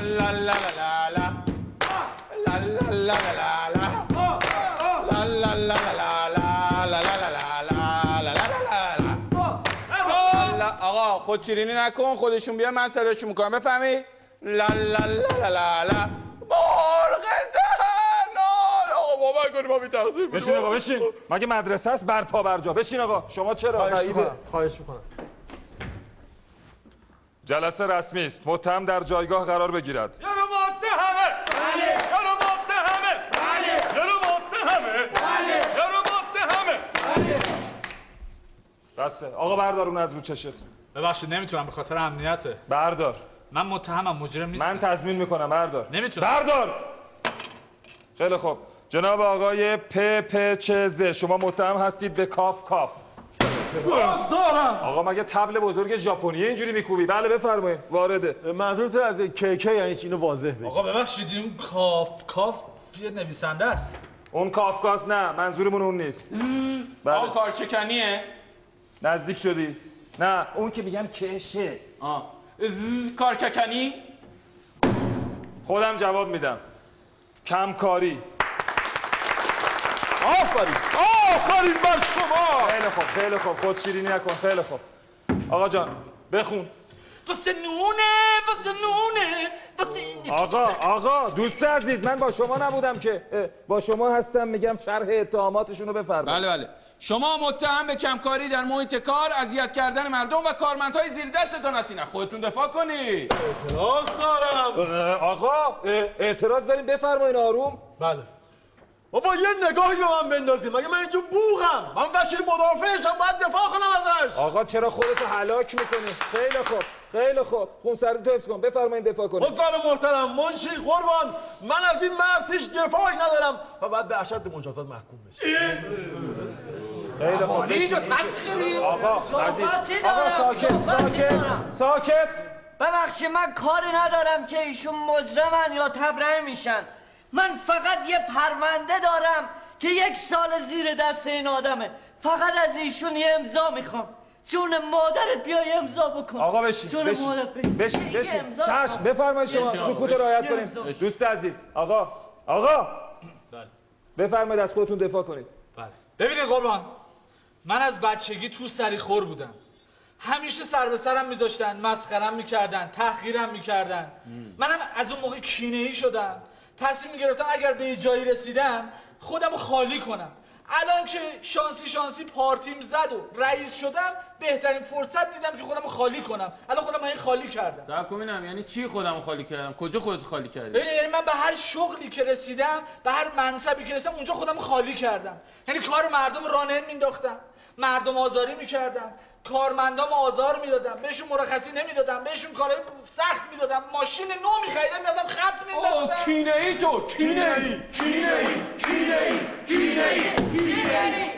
لا لا لا لا لا لا لا لا لا لا لا لا لا لا آقا خود شیرینی نکن، خودشون بیان من صداشون میکنم، بفهمی؟ لا لا لا لا لا مرغ زهرنار. آقا باور کنی ما بی تقصیر بودیم. بشین آقا بشین، مگه مدرسه است بر پا بر جا. بشین آقا. شما چرا؟ خواهش میکنم. جلسه رسمی است. متهم در جایگاه قرار بگیرد. یارو متهمه. بله. یارو متهمه. بله. یارو متهمه. بله. یارو متهمه. بله. بسه. آقا بردار اون از رو چشت. ببخشید نمیتونم به خاطر امنیته. بردار. من متهمم، مجرم نیستم. من تضمین میکنم بردار. نمیتونم. بردار. خیلی خوب. جناب آقای پپچز شما متهم هستید به کاف کاف. دارم. آقا مگه طبل بزرگ ژاپنیه اینجوری میکوبی؟ بله بفرمایید. وارده. منظورت از کیک یعنی اینو واضح بگی. آقا ببخشید این کاف یه نویسنده است. اون کافکاس نه، منظورمون اون نیست. بله. آقا کارچکنیه؟ نزدیک شدی. نه اون که میگم کشه. کارککنی؟ خودم جواب میدم. کمکاری. آفرین آفرین بر شما. خیلی خوب خیلی خوب، خود شیرینی نکن. خیلی خوب آقا جان بخون. واسه نونه واسه نونه واسه آقا دوست عزیز، من با شما نبودم که، با شما هستم. میگم شرح اتهاماتشون رو بفرمایید. بله بله. شما متهم به کمکاری در محیط کار، اذیت کردن مردم و کارمندهای زیر دستتان هستین. خودتون دفاع کنید. اعتراض دارم. آقا اعتراض داریم، بفرمایید. آروم. بله. بابا یه نگاهی به من بندازید. مگه من اینجا بوغم؟ من وکیل مدافعشم، باید دفاع کنم ازش. آقا چرا خودتو هلاک میکنی؟ خیلی خوب خیلی خوب. خونسردی تو حفظ کن. بفرمایید دفاع کنید. مستر محترم منشی قربان، من از این مرد هیچ دفاعی ندارم و باید به اشد مجازات محکوم بشه. خیلی خوب. آقا عزیز، آقا ساکت. ببخشید من کاری ندارم که ایشون مجرمن یا تبرئه میشن. من فقط یه پرونده دارم که 1 سال زیر دست این آدمه. فقط از ایشون یه امضا میخوام. جون مادرت بیا یه امضا بکن. آقا بشین بشین. چشم بفرمایید. شما سکوت رو رعایت کنیم. دوست عزیز آقا بفرمایید از خودتون دفاع کنید. بله. ببینید قربان، من از بچگی تو سری خور بودم. همیشه سر به سرم میذاشتن، مسخرم میکردن، تحقیرم میکردن. منم از اون موقع کینه‌ای شدم. تصمیم گرفتم اگر به جایی رسیدم خودمو خالی کنم. الان که شانسی پارتیم زد و رئیس شدم، بهترین فرصت دیدم که خودمو خالی کنم. الان خودم همین خالی کردم. صبر کن ببینم یعنی چی خودمو خالی کردم؟ کجا خودت خالی کردی؟ ببین یعنی من به هر شغلی که رسیدم، به هر منصبی که رسیدم، اونجا خودمو خالی کردم. یعنی کار مردم راه نمینداختم، مردم آزاری میکردم، کارمندام آزار میدادم، بهشون مرخصی نمیدادم، بهشون کارهای سخت میدادم، ماشین نو میخریدم، میرفتم خط مینداختم. کینه‌ای تو، کینه‌ای.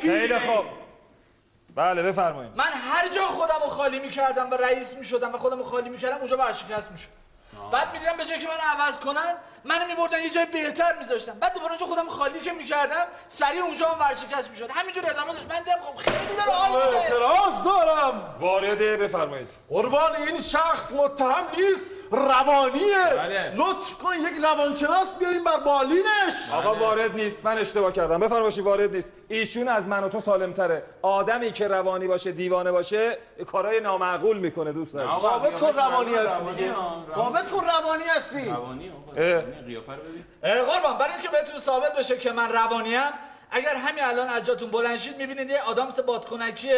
خیلی خوب. بله بفرمایید. من هر جا خودمو خالی میکردم و رئیس میشدم و خودمو خالی میکردم، اونجا ورشکست میشد. بعد میدیدم به جای که من عوض کنن، منو میبردن یه جای بهتر میذاشتن. بعد دوباره اونجا خودمو خالی که میکردم، سریع اونجا هم ورشکست میشد. همینجوری ادامه داشت. من دیدم خب خیلی داره حال میده. اعتراض دارم. وارده بفرمایید. قربان این شخص متهم نیست، روانیه. بله. لطف کن یک روانشناس بیاریم بر بالینش. آقا وارد نیست، من اشتباه کردم. بفرمایید وارد نیست. ایشون از من و تو سالم تره. آدمی که روانی باشه، دیوانه باشه، کارهای نامعقول میکنه. دوست داشت. ثابت کن روانی هستی دیگه. ثابت کن روانی هستی. روانی قیافه رو ببین. قربان برای اینکه بهتون ثابت بشه که من روانیم، اگر همین الان از جاتون بلند شید میبینید یه آدم مثل بادکنکی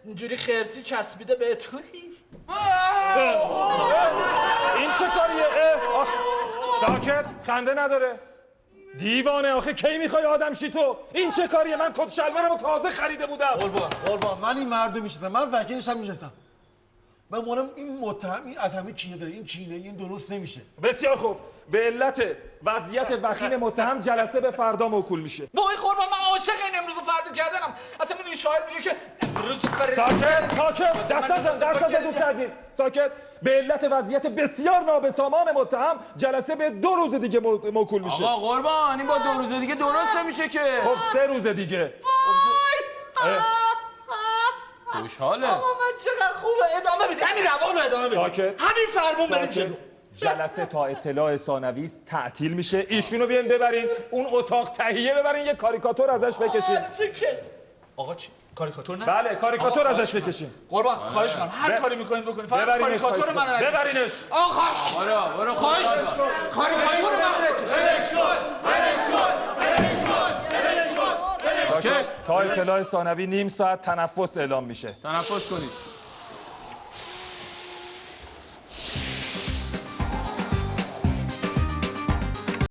اینجوری خرسی چسبیده بهتون. این چه کاریه؟ ساکت، خنده نداره. دیوانه آخه کی میخوای آدم شی تو؟ این چه کاریه؟ من کت شلوارمو تازه خریده بودم. قربان من این مردو میشناسم، من وکیلش هم میشناسم. من مونم این متهم این از همه کینه داره. این کینه این درست نمیشه. بسیار خوب. به علت وضعیت وخیم متهم جلسه به فردا موکول میشه. وای قربان من عاشق این امروز و فردا کردنم. اصلا میدونی شاعر میگه که امروز ساکت دست نزن دوست عزیز. ساکت. به علت وضعیت بسیار نابسامان متهم جلسه به 2 روز دیگه موکول میشه. آقا قربان این با 2 روز دیگه درست نمیشه که. خب 3 روز دیگه. خوشحاله. آقا من چقدر خوبه. ادامه بده. همین روانو ادامه بده. ساکت. همین فرمون بده جلو. جلسه تا اطلاع ثانوی تعطیل میشه. ایشونو بیاین ببرین اون اتاق تهیه، ببرین یه کاریکاتور ازش بکشین. آقا چی؟ کاریکاتور نه؟ بله کاریکاتور ازش بکشین. قربان خواهش می‌کنم هر کاری می‌کنید بکنید، فقط ببرینش، کاریکاتور منو نکشید. ببرینش. آقا خواهش می‌کنم کاریکاتور منو نکشید. تا اطلاع ثانوی نیم ساعت تنفس اعلام میشه. تنفس کنید.